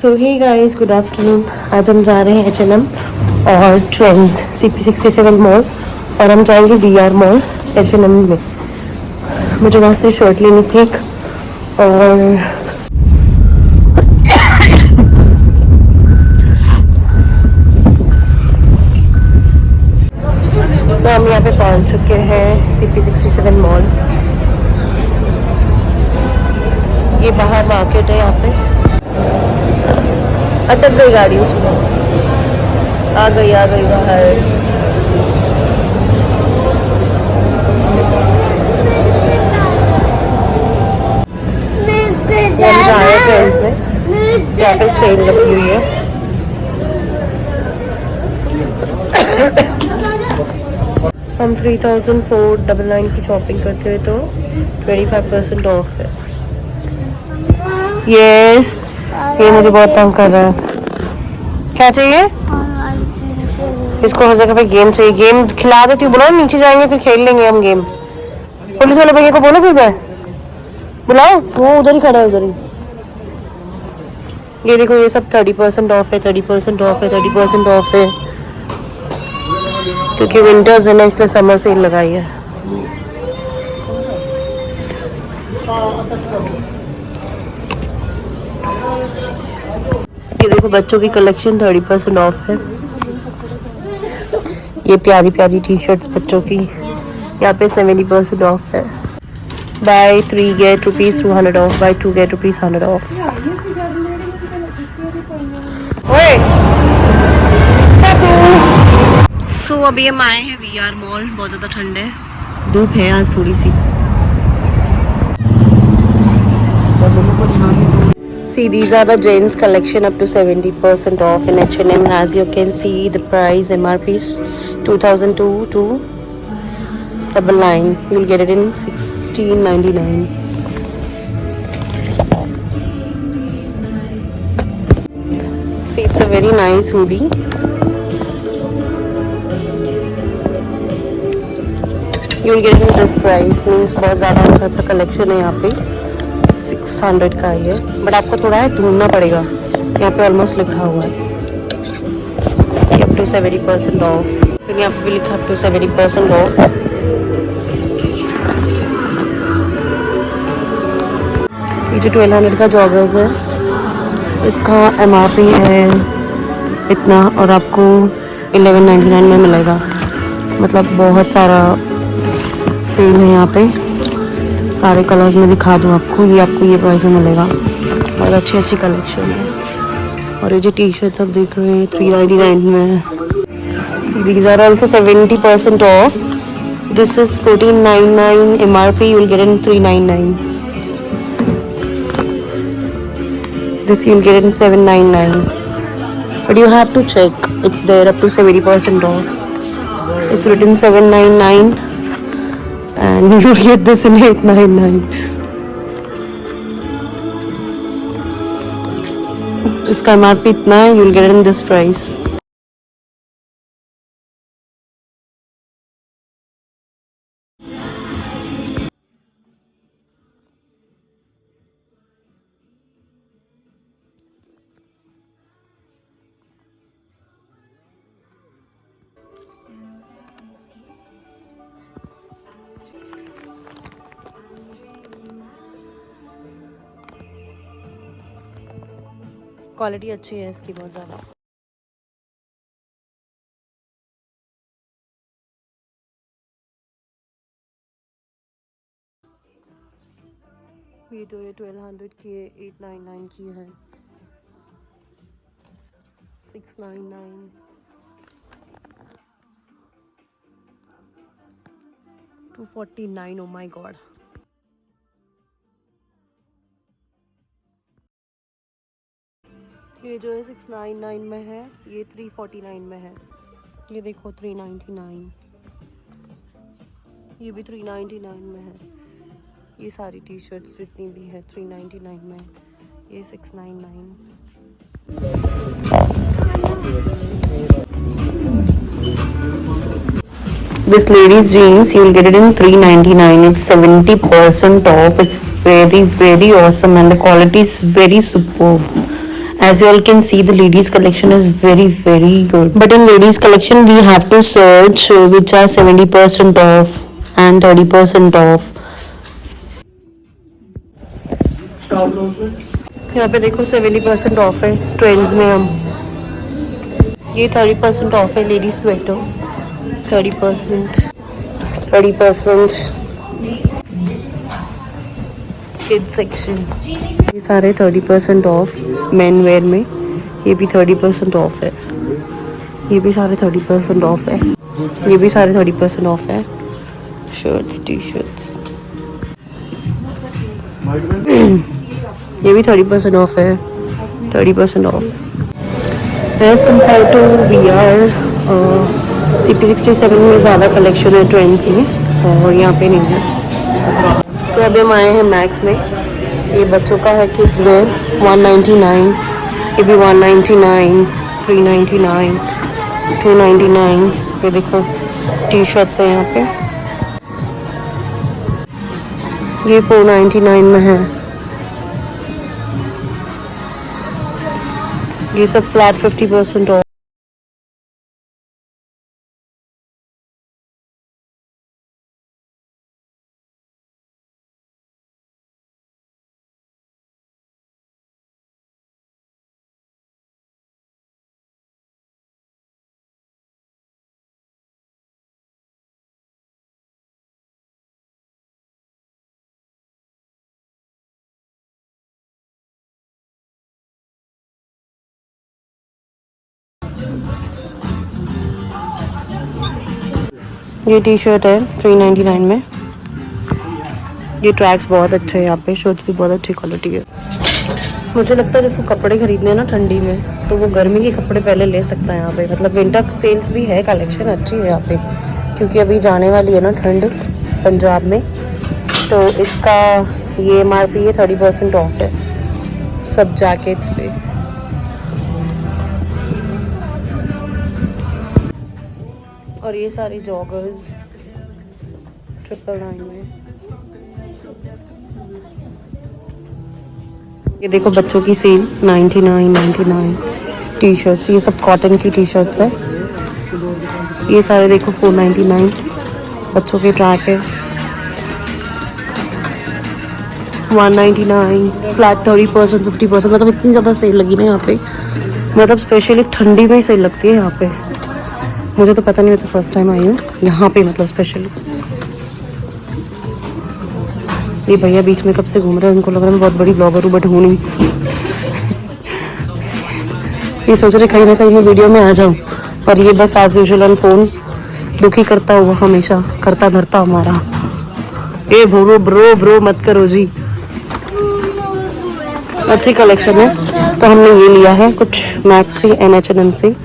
सो hey guys, good afternoon. आज हम जा रहे हैं H&M और ट्रेंड्स CP67 मॉल और हम जाएंगे VR मॉल H&M में। मुझे वहाँ से शर्ट लेनी थी एक और हम यहाँ पे पहुँच चुके हैं CP67 मॉल। ये बाहर मार्केट है, यहाँ पे अटक गई गाड़ी उसमें, आ गई बाहर। हम जा रहे हैं ट्रेंड्स में, यहाँ पे सेल लगी हुई है। हम 3499 की शॉपिंग करते हुए तो 25% ऑफ है। यस, ये मुझे बहुत तंग कर रहा है। क्या चाहिए इसको? हर जगह पे गेम चाहिए। गेम खिला देती हूँ, बोलो नीचे जाएंगे फिर खेल लेंगे हम गेम। पुलिस वाले भैया को बोलो, फिर मैं बुलाओ, वो उधर ही खड़ा है, उधर ही। ये देखो, ये सब 30% ऑफ है, 30% ऑफ है, 30% ऑफ है, क्योंकि विंटर्स है ना, इसलिए समर सेल लगाई है। ये देखो, बच्चों की कलेक्शन 30% ऑफ है। ये प्यारी प्यारी टी शर्ट्स बच्चों की यहाँ पे 70% ऑफ है। Buy 3 get ₹200 off, buy 2 get ₹100 off. So अभी हम आए हैं VR मॉल। बहुत ज़्यादा ठंड है, धूप है आज थोड़ी सी। See, these are the gents collection up to 70% off in H&M. As you can see, the price MRP is 2002 to 999. You'll get it in 1699. See, it's a very nice hoodie. You'll get it in this price. Means बहुत ज़्यादा अच्छा collection है यहाँ पे। 600 का ही है, but आपको थोड़ा है ढूंढना पड़ेगा। यहाँ पे ऑलमोस्ट लिखा हुआ है अप टू 70% ऑफ, फिर यहाँ पे भी लिखा अप टू 70% ऑफ। ये जो 1200 का जॉगर्स है, इसका MRP है इतना और आपको 1199 में मिलेगा। मतलब बहुत सारा सेल है यहाँ पे, सारे कलर्स में दिखा दूँ आपको। ये आपको ये प्राइस में मिलेगा, बहुत अच्छी अच्छी कलेक्शन है। और ये जो टी शर्ट्स आप देख रहे हैं 399 में है। These are also 70% off. This is 1499 MRP. You'll get in 399. This you'll get in 799. But you have to check. It's there up to 70% off. It's written 799. And you get this in 899. इसका MRP इतना है, you'll get it in this price. Quality अच्छी है इसकी बहुत ज़्यादा। ये तो ये 1200 की है, 899 की है, 699, 249। Oh my God. ये जो है 699 में है, ये 349 में है। ये देखो 399, ये भी 399 में है। ये सारी टी शर्ट्स जितनी भी है 399 में, ये 699। This ladies jeans, you will get it in 399. It's 70% off. It's very awesome and the quality is very superb. As you all can see, the ladies collection is very good. But in ladies collection, we have to search which are 70% off and 30% off. यहाँ पे देखो 70% off है trends में हम. ये 30% off है ladies sweater. 30% kids section. ये सारे 30% ऑफ मेन वेयर में. ये भी 30% ऑफ है. ये भी सारे 30% ऑफ है. ये भी सारे 30% ऑफ है. शर्ट्स टी शर्ट्स ये भी 30% ऑफ है. 30% off. As compare to VR CP67 में ज़्यादा कलेक्शन है ट्रेंड्स में और यहाँ पे नहीं है. सो अभी हम आए हैं मैक्स में. ये बच्चों का है किड्स वेयर 199. ये भी 199, 399, 299. ये देखो टी शर्ट्स है यहाँ पे. ये 499 में है. ये सब फ्लैट 50% ऑफ. ये टी शर्ट है 399 में. ये ट्रैक्स बहुत अच्छे हैं यहाँ पे. शर्ट भी बहुत अच्छी क्वालिटी है. मुझे लगता है जिसको कपड़े खरीदने हैं ना ठंडी में तो वो गर्मी के कपड़े पहले ले सकता है यहाँ पे. मतलब विंटर सेल्स भी है, कलेक्शन अच्छी है यहाँ पे क्योंकि अभी जाने वाली है ना ठंड पंजाब में. तो इसका ये MRP है 30% ऑफ है सब जैकेट्स पे. और ये सारे जॉगर्स 999 में. ये देखो बच्चों की सेल 99 टी शर्ट्स. ये सब कॉटन की टी शर्ट्स है. ये सारे देखो 499 बच्चों के ट्रैक है. 199 फ्लैट 30% 50%. मतलब इतनी ज़्यादा सेल लगी ना यहाँ पे. मतलब स्पेशली ठंडी में ही सेल लगती है यहाँ पे. मुझे तो पता नहीं, मैं तो फर्स्ट टाइम आई हूँ यहाँ पे. मतलब स्पेशली ये भैया बीच में कब से घूम रहे हैं. उनको लग रहा है मैं बहुत बड़ी ब्लॉगर हूँ बट हूँ नहीं. ये सोच रहे कहीं ना कहीं मैं वीडियो में आ जाऊँ. और ये बस एज यूजुअल ऑन फोन दुखी करता हुआ हमेशा करता धरता हमारा. ए ब्रो मत करो जी. अच्छी कलेक्शन है. तो हमने ये लिया है कुछ मैक्स से, H&M से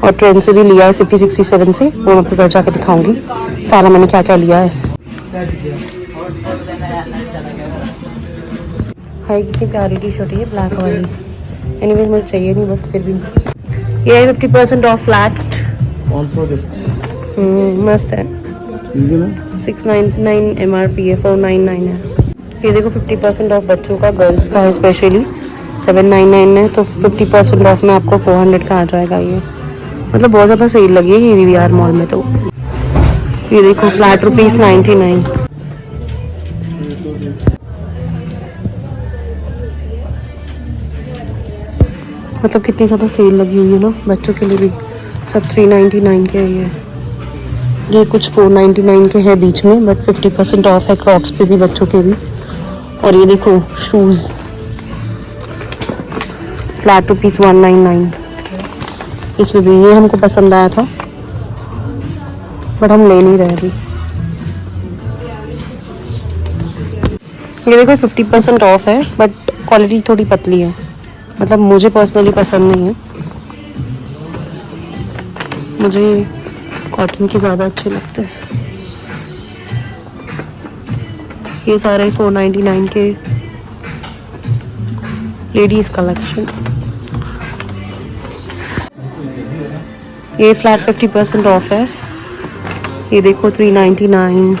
और ट्रेंड से भी लिया है CP67 से. वो मैं आपको घर जाके दिखाऊंगी सारा मैंने क्या क्या लिया है. हाय कितनी प्यारी टी शर्ट है ब्लैक वाली. एनीवेज मुझे चाहिए नहीं बट फिर भी. ये है 50% ऑफ फ्लैट. मस्त है. 699 MRP है. 499 है. ये देखो 50% ऑफ बच्चों का गर्ल्स का है स्पेशली 799 है. तो 50% ऑफ में आपको 400 का आ जाएगा. ये मतलब बहुत ज़्यादा सेल लगी है ये VR मॉल में. तो ये देखो फ्लैट ₹99. मतलब कितनी ज़्यादा सेल लगी हुई है ना बच्चों के लिए भी. सब 399 के है. ये कुछ 499 के है बीच में बट 50% ऑफ है क्रॉक्स पे भी बच्चों के भी. और ये देखो शूज़ फ्लैट ₹199. इसमें भी ये हमको पसंद आया था बट हम ले नहीं रहे अभी. ये देखो 50% ऑफ है बट क्वालिटी थोड़ी पतली है. मतलब मुझे पर्सनली पसंद नहीं है. मुझे कॉटन के ज़्यादा अच्छे लगते हैं. ये सारे 499 के लेडीज़ कलेक्शन. ये फ्लैट 50% ऑफ है. ये देखो 399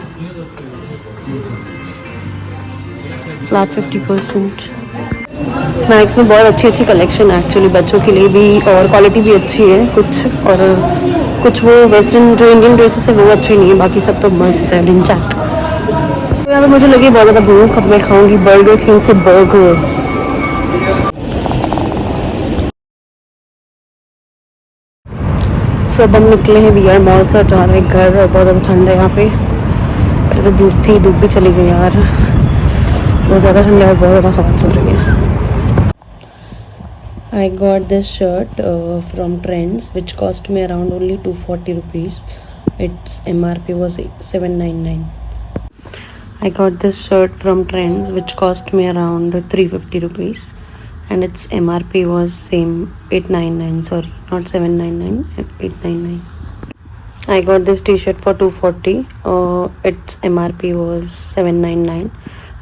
फ्लैट 50%. मैक्स में बहुत अच्छी अच्छी कलेक्शन है एक्चुअली, बच्चों के लिए भी, और क्वालिटी भी अच्छी है कुछ, और कुछ वो वेस्टर्न जो इंडियन ड्रेसेस है वो अच्छी नहीं है, बाकी सब तो मस्त है डिंचैक। तो यहाँ पे मुझे लगी बहुत ज़्यादा भूख, अब मैं खाऊंगी बर्गर किंग से बर्गर। सब हम निकले हैं वीआर मॉल से और जा रहे हैं घर, और बहुत ज़्यादा ठंड है यहाँ पे। पहले तो धूप थी, धूप भी चली गई यार, बहुत ज़्यादा ठंड है और बहुत ज़्यादा हवा चल रही है। I got this shirt from Trends, which cost me around only 240 rupees. Its MRP was 799. I got this shirt from Trends, which cost me around 350 rupees, and its MRP was same 899. Sorry, not 799, 899. I got this T-shirt for 240. Its MRP was 799.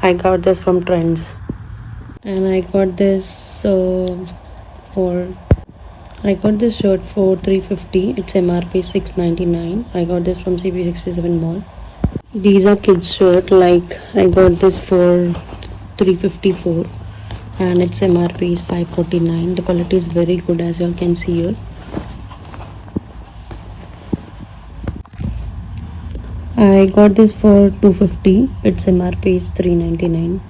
I got this from Trends, and for I got this shirt for 350. Its MRP 699. I got this from CP67 Mall. These are kids shirt, like I got this for 354 and its MRP is 549. The quality is very good, as you all can see here. I got this for 250. Its MRP is 399.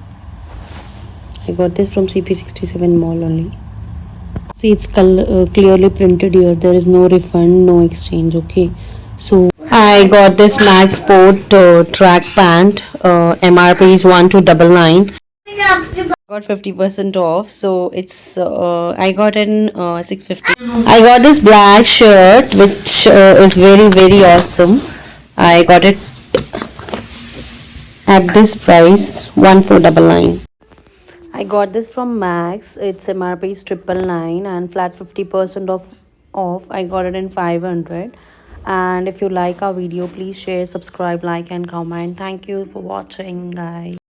I got this from CP67 Mall only. See, it's clearly printed here. There is no refund, no exchange. Okay, so I got this Max Sport track pant. MRP is 1299. Got 50% off, so it's I got in 650. I got this black shirt, which is very awesome. I got it at this price, 1499. I got this from Max. Its MRP is 999 and flat 50% off. I got it in 500. And if you like our video, please share, subscribe, like and comment. Thank you for watching, guys.